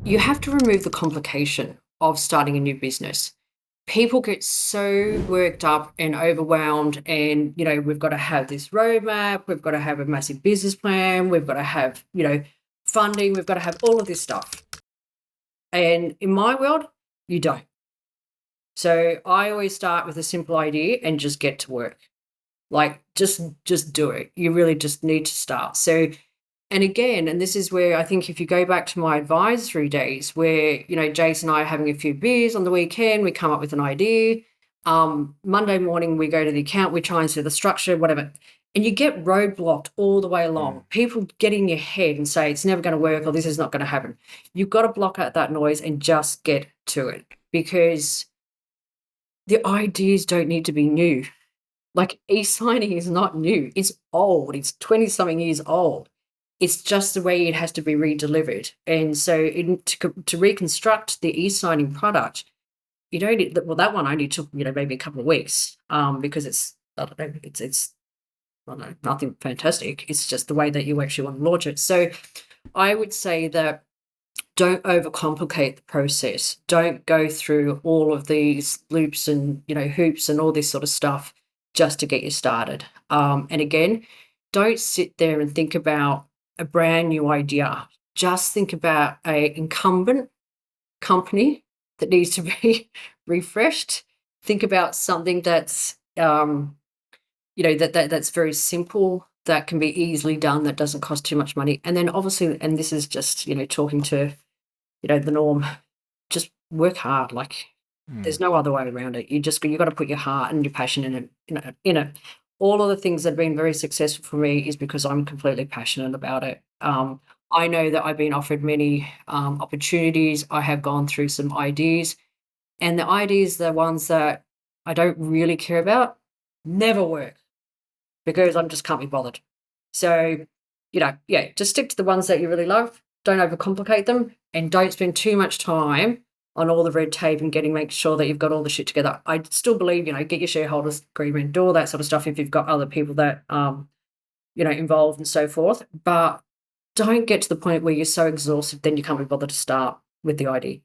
You have to remove the complication of starting a new business. People get so worked up and overwhelmed, and we've got to have this roadmap, we've got to have a massive business plan, we've got to have funding, we've got to have all of this stuff. And in my world, you don't. So I always start with a simple idea and just get to work. Like just do it. You really just need to start. So, and again, and this is where I think if you go back to my advisory days where, Jason and I are having a few beers on the weekend, we come up with an idea. Monday morning we go to the account, we try and see the structure, whatever. And you get roadblocked all the way along. People get in your head and say it's never going to work or this is not going to happen. You've got to block out that noise and just get to it, because the ideas don't need to be new. Like, e-signing is not new. It's old. It's 20-something years old. It's just the way it has to be redelivered. And so to reconstruct the e-signing product, you don't need, well, that one only took, maybe a couple of weeks, because it's, I don't know, it's I don't know, nothing fantastic. It's just the way that you actually want to launch it. So I would say that don't overcomplicate the process. Don't go through all of these loops and, hoops and all this sort of stuff just to get you started. And again, don't sit there and think about a brand new idea. Just think about a incumbent company that needs to be refreshed. Think about something that's, that's very simple, that can be easily done, that doesn't cost too much money. And then obviously, and this is just, talking to, the norm, just work hard. Like, there's no other way around it. You got to put your heart and your passion in it. All of the things that have been very successful for me is because I'm completely passionate about it. I know that I've been offered many opportunities. I have gone through some ideas, and the ideas, the ones that I don't really care about, never work because I just can't be bothered. So, just stick to the ones that you really love. Don't overcomplicate them, and don't spend too much time on all the red tape and make sure that you've got all the shit together. I still believe, get your shareholders agreement, do all that sort of stuff if you've got other people that, involved and so forth. But don't get to the point where you're so exhausted then you can't be bothered to start with the idea.